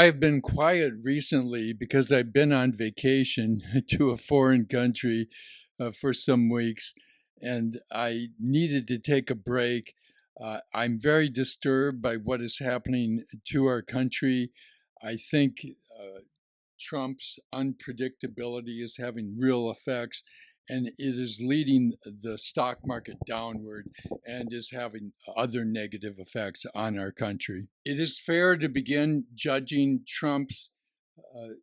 I've been quiet recently because I've been on vacation to a foreign country for some weeks, and I needed to take a break. I'm very disturbed by what is happening to our country. I think Trump's unpredictability is having real effects, and it is leading the stock market downward and is having other negative effects on our country. It is fair to begin judging Trump's uh,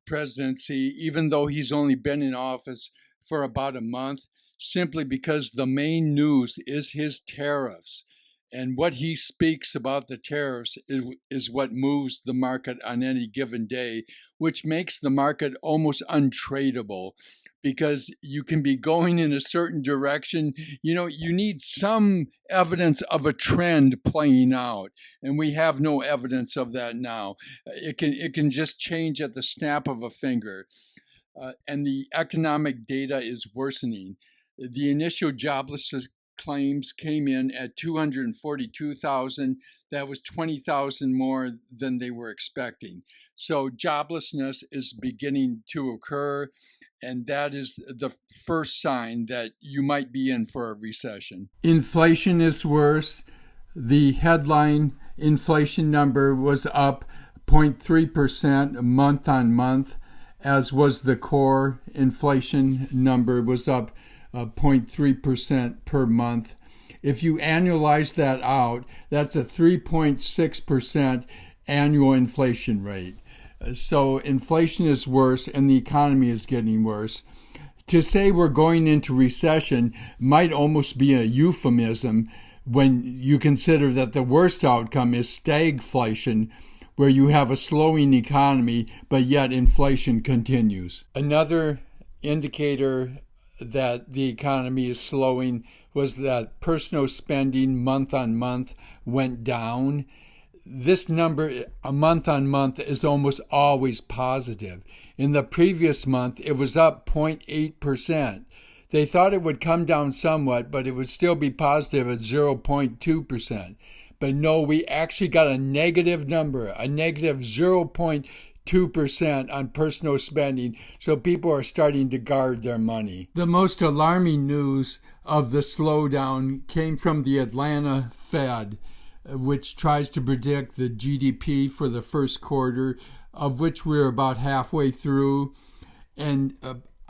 presidency, even though he's only been in office for about a month, simply because the main news is his tariffs. And what he speaks about the tariffs is what moves the market on any given day, which makes the market almost untradeable because you can be going in a certain direction. You need some evidence of a trend playing out, and we have no evidence of that now. It can just change at the snap of a finger. And the economic data is worsening. The initial jobless claims came in at 242,000. That was 20,000 more than they were expecting. So joblessness is beginning to occur, and that is the first sign that you might be in for a recession. Inflation is worse. The headline inflation number was up 0.3% month on month, as was the core inflation number was up 0.3% per month. If you annualize that out, that's a 3.6% annual inflation rate. So inflation is worse and the economy is getting worse. To say we're going into recession might almost be a euphemism when you consider that the worst outcome is stagflation, where you have a slowing economy, but yet inflation continues. Another indicator that the economy is slowing was that personal spending month on month went down. This number, a month on month, is almost always positive. In the previous month, it was up 0.8%. They thought it would come down somewhat, but it would still be positive at 0.2%. But no, we actually got a negative number, a negative 0.2% on personal spending, so people are starting to guard their money. The most alarming news of the slowdown came from the Atlanta Fed, which tries to predict the GDP for the first quarter, of which we're about halfway through. And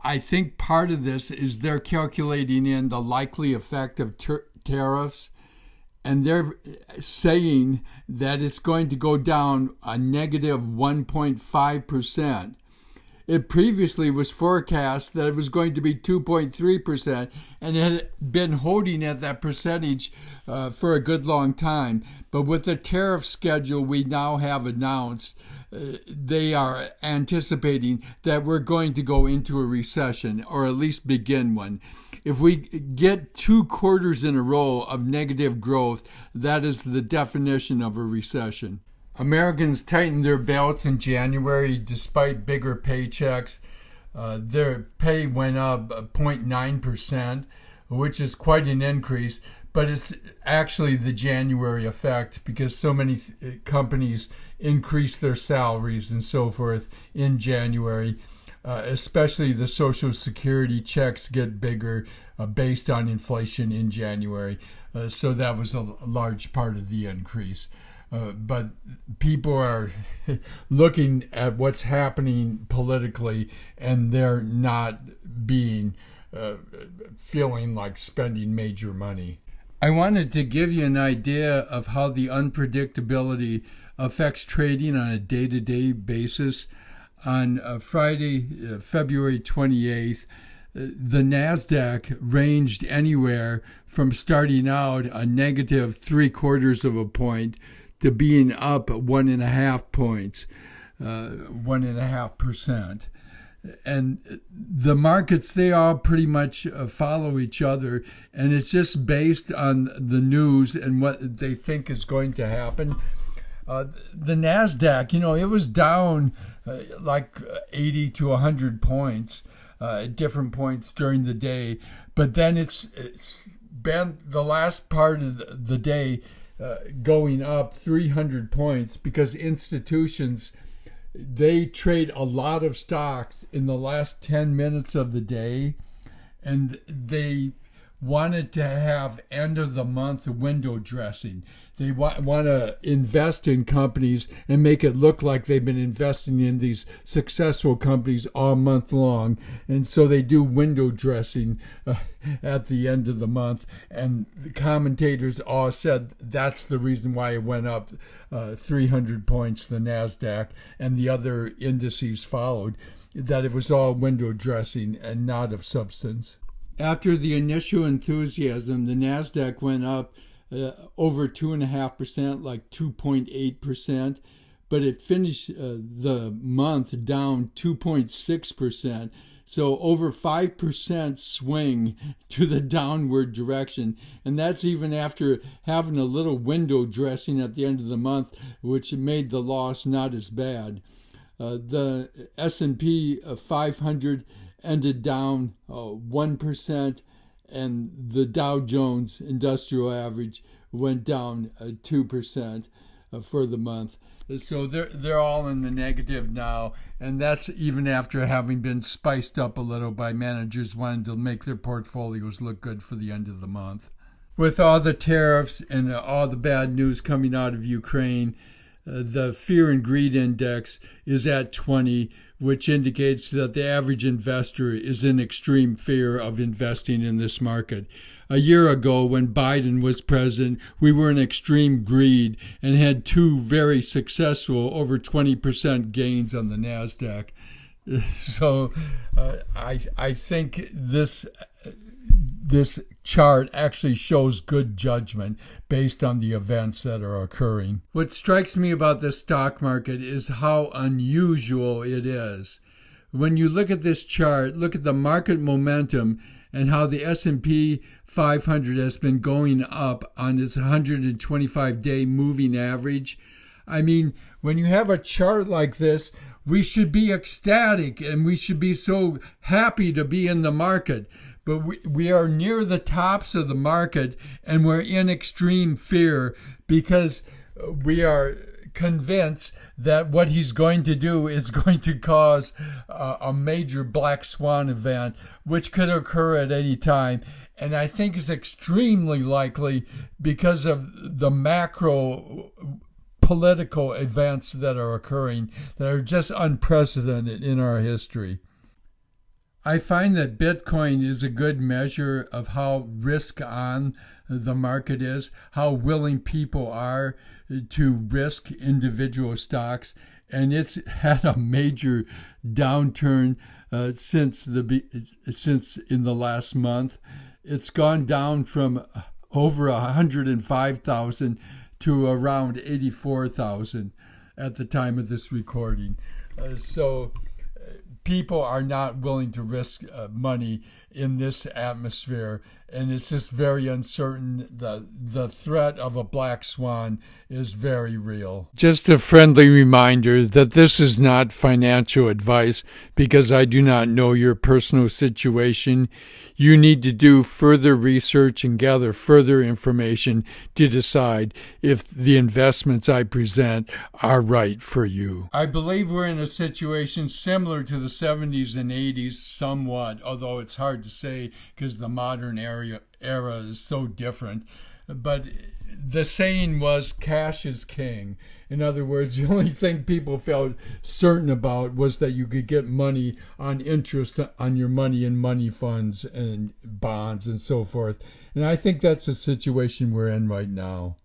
I think part of this is they're calculating in the likely effect of tariffs, and they're saying that it's going to go down a negative 1.5%. It previously was forecast that it was going to be 2.3%, and it had been holding at that percentage for a good long time. But with the tariff schedule we now have announced, they are anticipating that we're going to go into a recession, or at least begin one. If we get 2 quarters in a row of negative growth, that is the definition of a recession. Americans tightened their belts in January despite bigger paychecks. Their pay went up 0.9%, which is quite an increase, but it's actually the January effect because so many companies increased their salaries and so forth in January. Especially the Social Security checks get bigger based on inflation in January. So that was a large part of the increase. But people are looking at what's happening politically, and they're not feeling like spending major money. I wanted to give you an idea of how the unpredictability affects trading on a day-to-day basis. On Friday, February 28th, the NASDAQ ranged anywhere from starting out a negative 0.75 point to being up 1.5 points, 1.5%. And the markets, they all pretty much follow each other, and it's just based on the news and what they think is going to happen. The NASDAQ, it was down like 80 to 100 points at different points during the day. But then it's been the last part of the day, going up 300 points because institutions, they trade a lot of stocks in the last 10 minutes of the day, and they wanted to have end of the month window dressing. They want to invest in companies and make it look like they've been investing in these successful companies all month long. And so they do window dressing at the end of the month. And the commentators all said that's the reason why it went up 300 points, the NASDAQ, and the other indices followed, that it was all window dressing and not of substance. After the initial enthusiasm, the NASDAQ went up over 2.5%, like 2.8%, but it finished the month down 2.6%. So over 5% swing to the downward direction. And that's even after having a little window dressing at the end of the month, which made the loss not as bad. The S&P 500 ended down 1%, and the Dow Jones Industrial Average went down 2% for the month. So they're all in the negative now, and that's even after having been spiced up a little by managers wanting to make their portfolios look good for the end of the month. With all the tariffs and all the bad news coming out of Ukraine, the Fear and Greed Index is at 20, which indicates that the average investor is in extreme fear of investing in this market. A year ago, when Biden was president, we were in extreme greed and had two very successful over 20% gains on the NASDAQ. So I think this chart actually shows good judgment based on the events that are occurring. What strikes me about the stock market is how unusual it is. When you look at this chart, look at the market momentum and how the S&P 500 has been going up on its 125-day moving average. I mean, when you have a chart like this, we should be ecstatic and we should be so happy to be in the market. But we are near the tops of the market and we're in extreme fear because we are convinced that what he's going to do is going to cause a major black swan event, which could occur at any time. And I think it's extremely likely because of the macro political events that are occurring that are just unprecedented in our history. I find that Bitcoin is a good measure of how risk on the market is, how willing people are to risk individual stocks, and it's had a major downturn since in the last month. It's gone down from over 105,000 to around 84,000 at the time of this recording. So people are not willing to risk money in this atmosphere, and it's just very uncertain. The threat of a black swan is very real. Just a friendly reminder that this is not financial advice because I do not know your personal situation. You need to do further research and gather further information to decide if the investments I present are right for you. I believe we're in a situation similar to the 70s and 80s somewhat, although it's hard to say because the modern era is so different. But the saying was cash is king. In other words, the only thing people felt certain about was that you could get money on interest on your money in money funds and bonds and so forth. And I think that's the situation we're in right now.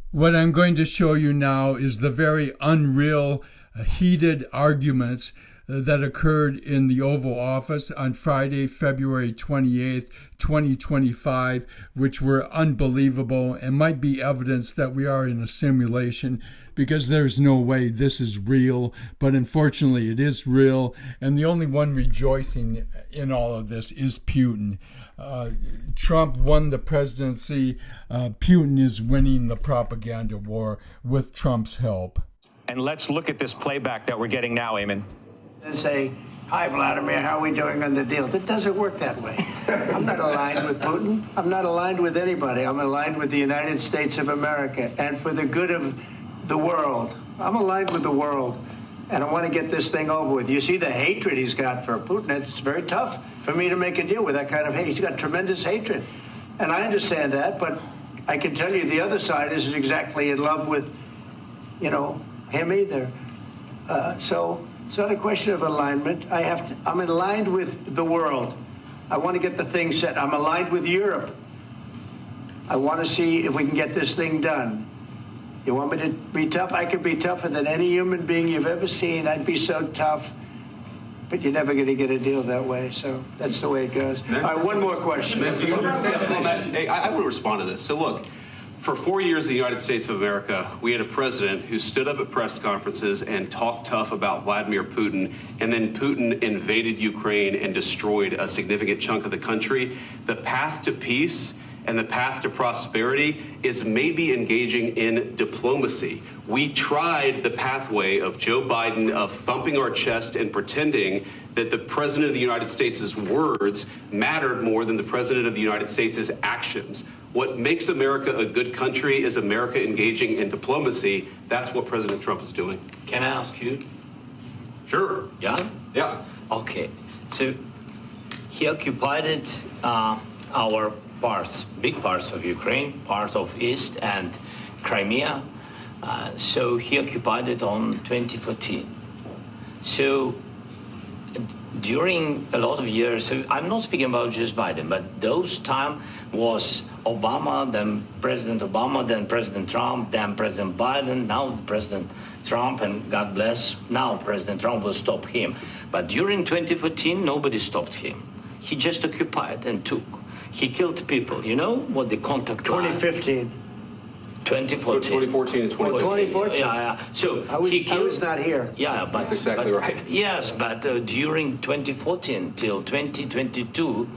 What I'm going to show you now is the very unreal, heated arguments that occurred in the Oval Office on Friday, February 28th, 2025, which were unbelievable and might be evidence that we are in a simulation because there's no way this is real, but unfortunately it is real, and the only one rejoicing in all of this is Putin. Trump won the presidency. Putin is winning the propaganda war with Trump's help. And let's look at this playback that we're getting now, Eamon. There's a Hi, Vladimir. How are we doing on the deal? It doesn't work that way. I'm not aligned with Putin. I'm not aligned with anybody. I'm aligned with the United States of America and for the good of the world. I'm aligned with the world, and I want to get this thing over with. You see the hatred he's got for Putin. It's very tough for me to make a deal with that kind of hate. He's got tremendous hatred, and I understand that, but I can tell you the other side isn't exactly in love with, him either. So it's not a question of alignment. I'm aligned with the world. I want to get the thing set. I'm aligned with Europe. I want to see if we can get this thing done. You want me to be tough? I could be tougher than any human being you've ever seen. I'd be so tough. But you're never going to get a deal that way. So that's the way it goes. All right, one more question. Hey, I want to respond to this. So look, for 4 years in the United States of America, we had a president who stood up at press conferences and talked tough about Vladimir Putin, and then Putin invaded Ukraine and destroyed a significant chunk of the country. The path to peace and the path to prosperity is maybe engaging in diplomacy. We tried the pathway of Joe Biden, of thumping our chest and pretending that the president of the United States' words mattered more than the president of the United States' actions. What makes America a good country is America engaging in diplomacy. That's what President Trump is doing. Can I ask you? Sure. Yeah? Yeah. Okay. So he occupied our parts, big parts of Ukraine, part of East and Crimea. So he occupied it on 2014. So during a lot of years, so I'm not speaking about just Biden, but those time was Obama, then President Obama, then President Trump, then President Biden, now President Trump, and God bless, now President Trump will stop him. But during 2014, nobody stopped him. He just occupied and took. He killed people. You know what the contact 2015. 2014. 2014 and 2014. 2014. Yeah. So I was not here. Yeah, but that's exactly right. Yes, but during 2014 till 2022,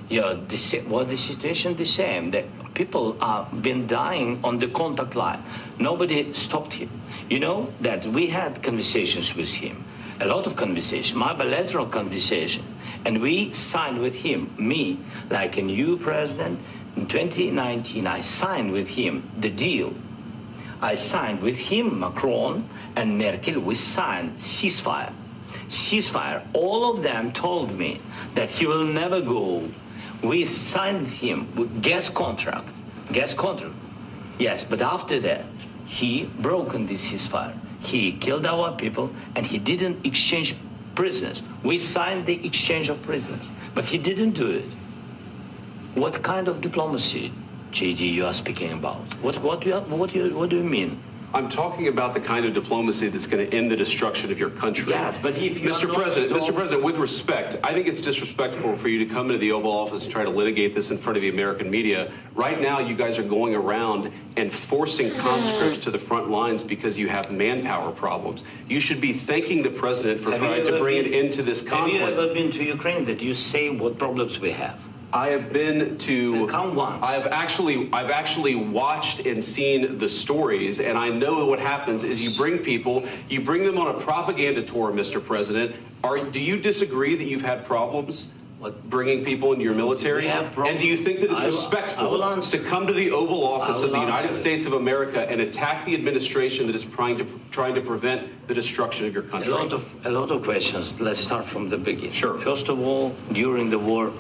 the situation the same. That people have been dying on the contact line. Nobody stopped him. You know that we had conversations with him, a lot of conversation, my bilateral conversation, and we signed with him, me, like a new president. In 2019, I signed with him the deal. I signed with him, Macron and Merkel, we signed ceasefire. Ceasefire. All of them told me that he will never go. We signed with him with gas contract. Yes, but after that, he broken this ceasefire. He killed our people and he didn't exchange prisoners. We signed the exchange of prisoners, but he didn't do it. What kind of diplomacy, JD, you are speaking about? What do you mean? I'm talking about the kind of diplomacy that's going to end the destruction of your country. Yes, but if you Mr. President, with respect, I think it's disrespectful for you to come into the Oval Office and try to litigate this in front of the American media. Right now, you guys are going around and forcing conscripts to the front lines because you have manpower problems. You should be thanking the president for trying to bring an end to this conflict. Have you ever been to Ukraine that you say what problems we have? I have been to. Count once. I've actually watched and seen the stories, and I know what happens is you bring them on a propaganda tour, Mr. President. Do you disagree that you've had problems bringing people into your military? And do you think that it's respectful to come to the Oval Office of the United States of America and attack the administration that is trying to prevent the destruction of your country? A lot of questions. Let's start from the beginning. Sure. First of all, during the war,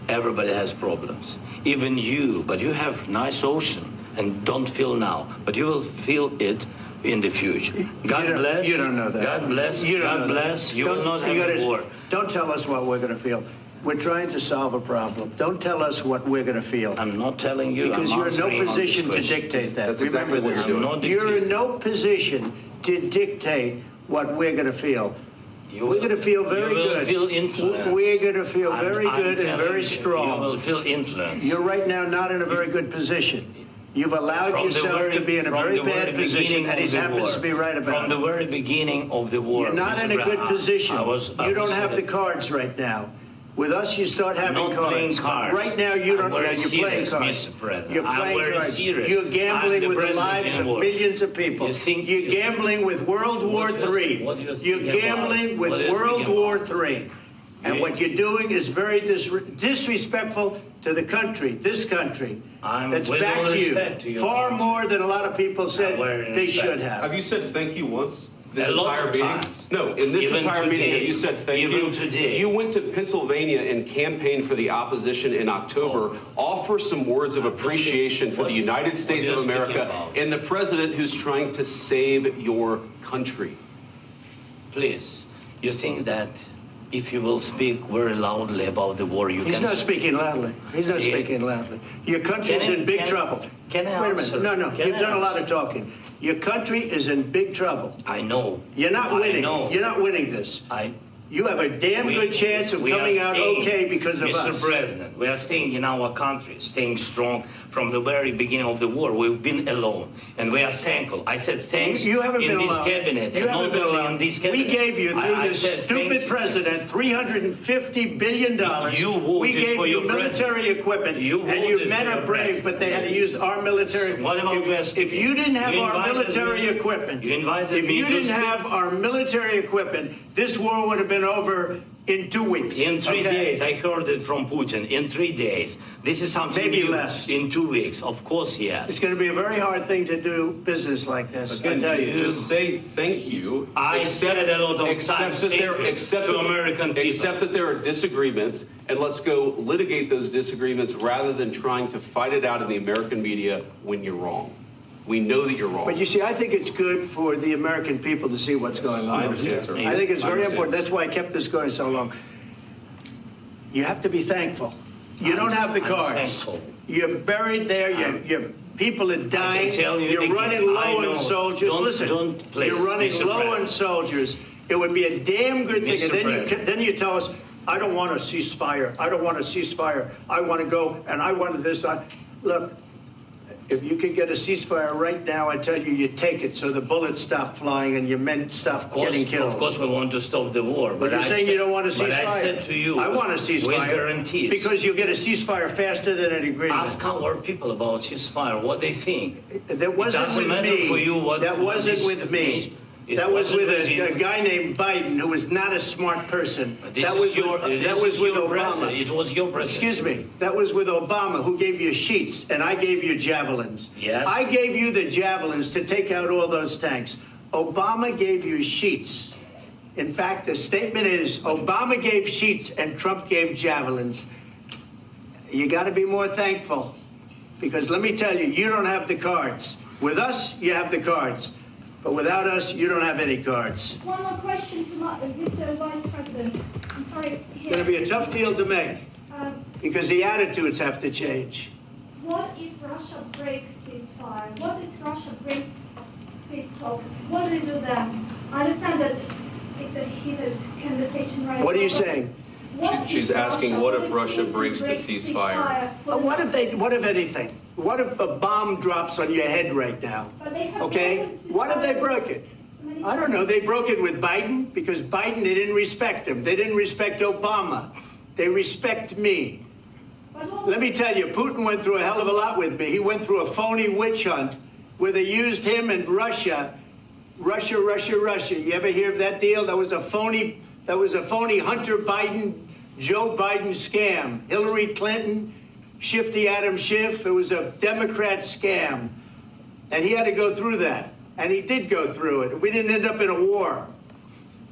everybody has problems. Even you, but you have nice ocean and don't feel now, but you will feel it in the future. God bless. You don't know that. God bless. God bless. You will not have a war. Don't tell us what we're going to feel. We're trying to solve a problem. Don't tell us what we're going to feel. I'm not telling you. Because you're in no position to dictate that. That's exactly what you're doing. You're in no position to dictate what we're going to feel. We're going to feel very good. You will feel influence. We're going to feel very good and very strong. You will feel influence. You're right now not in a very good position. You've allowed yourself to be in a very bad position, and he happens to be right about it. From the very beginning of the war. You're not in a good position. You don't have the cards right now. With us, you start having Not cards. playing cards. Right now, you don't. I'm Yeah, very you're playing serious, cards. Mr. President. You're I'm playing very cards. serious. You're I'm gambling the with the president lives in of war. millions of people. You think- You're gambling with World War III. What do you think You're about? gambling with What do you World think War about? III. And Yeah. what you're doing is very disrespectful to the country, this country. I'm that's with back all to you. respect to your Far country. more than a lot of people said very they respect. should have. Have you said thank you once? This A lot entire of meeting? times. No, in this Even entire meeting, today. have you said thank Even you? today. You went to Pennsylvania and campaigned for the opposition in October. Offer some words of appreciation for the United States of what are you speaking America about? and the president who's trying to save your country. Please, you think that if you will speak very loudly about the war, you He's can... not speaking loudly. He's not Yeah. speaking loudly. Your country's Can I- in big can- trouble. can I Wait a answer? minute. No, Can you've I done a lot answer? of talking. Your country is in big trouble. I know. You're not I winning. know. You're not winning this. I... You have a damn good chance of we are coming out staying, okay because of Mr. us. President, we are staying in our country, staying strong from the very beginning of the war. We've been alone, and we are thankful. I said thanks You haven't in been this allowed. cabinet, You and haven't not been only allowed. in this We cabinet. gave you, through I this said thank stupid you. president, $350 billion. You voted we gave for you your military president. equipment, You and you voted men for are your brave, but they had to use our military. What about if, West? if you didn't have You our invited military me- equipment, you invited if me you to didn't speak. have our military equipment, this war would have been over in 2 weeks. In 3 okay? days, I heard it from Putin. In 3 days, this is something Maybe new. less. In 2 weeks, of course, yes. It's going to be a very hard thing to do business like this. I Again, tell you. just say thank you. I said it a lot of Except times. that there- Thank you except to that- American people. Except that there are disagreements, and let's go litigate those disagreements rather than trying to fight it out in the American media when you're wrong. We know that you're wrong. But you see, I think it's good for the American people to see what's going on. I understand, sir. I think it's I very understand. important. That's why I kept this going so long. You have to be thankful. You don't have the I'm cards. thankful. You're buried there. Your people are dying. tell you You're again, running I low know. on soldiers. Don't- Listen, don't please, you're running Mr. low on President. soldiers. It would be a damn good thing. Mr. And then President. then you tell us, I don't want a ceasefire. I don't want a ceasefire. I want to go, and I wanted this. Look, if you could get a ceasefire right now, I tell you, you take it so the bullets stop flying and your men stop getting killed. Of course, we want to stop the war. But you're I saying said- you don't want a ceasefire. But I said to you, I want a ceasefire. with guarantees. Because you'll get a ceasefire faster than an agreement. Ask our people about ceasefire, what they think. That wasn't doesn't with matter me. for you what- that what wasn't this with me. means. It That was wasn't with with you. a guy named Biden who was not a smart person. But this That is was your, with, this that was is with your Obama. president. It was your president. Excuse me. That was with Obama, who gave you sheets, and I gave you javelins. Yes. I gave you the javelins to take out all those tanks. Obama gave you sheets. In fact, the statement is Obama gave sheets and Trump gave javelins. You got to be more thankful, because let me tell you, you don't have the cards. With us, you have the cards. But without us, you don't have any cards. One more question to Mr. Vice President. I'm sorry. It's going to be a tough deal to make, because the attitudes have to change. What if Russia breaks ceasefire? What if Russia breaks peace talks? What do we do then? I understand that it's a heated conversation right now. What are you but saying? what She's if asking, what if Russia Putin breaks the ceasefire? What if anything? What if a bomb drops on your head right now? But they have Okay? broken ceasefire What if they broke it? many I don't know. times. They broke it with Biden because Biden, they didn't respect him. They didn't respect Obama. They respect me. But what- Let me tell you, Putin went through a hell of a lot with me. He went through a phony witch hunt where they used him and Russia. Russia. You ever hear of that deal? That was a phony Hunter Biden, Joe Biden scam. Hillary Clinton, Shifty Adam Schiff. It was a Democrat scam. And he had to go through that. And he did go through it. We didn't end up in a war.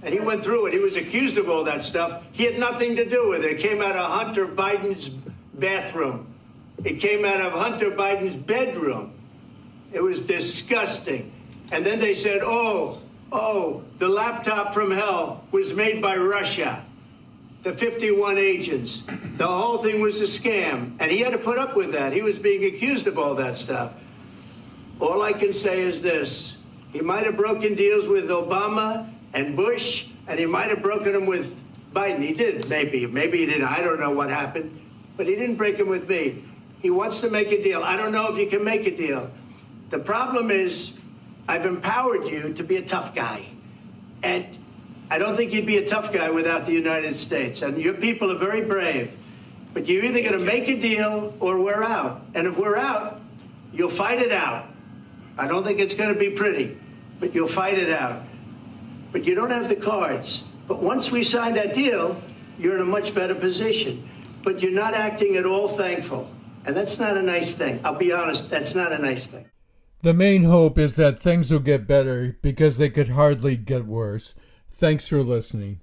And he went through it. He was accused of all that stuff. He had nothing to do with it. It came out of Hunter Biden's bathroom. It came out of Hunter Biden's bedroom. It was disgusting. And then they said, oh, the laptop from hell was made by Russia. The 51 agents. The whole thing was a scam. And he had to put up with that. He was being accused of all that stuff. All I can say is this. He might have broken deals with Obama and Bush, and he might have broken them with Biden. He did, maybe. Maybe he didn't. I don't know what happened. But he didn't break them with me. He wants to make a deal. I don't know if you can make a deal. The problem is I've empowered you to be a tough guy. And I don't think you'd be a tough guy without the United States. And your people are very brave. But you're either going to make a deal or we're out. And if we're out, you'll fight it out. I don't think it's going to be pretty, but you'll fight it out. But you don't have the cards. But once we sign that deal, you're in a much better position. But you're not acting at all thankful. And that's not a nice thing. I'll be honest, that's not a nice thing. The main hope is that things will get better because they could hardly get worse. Thanks for listening.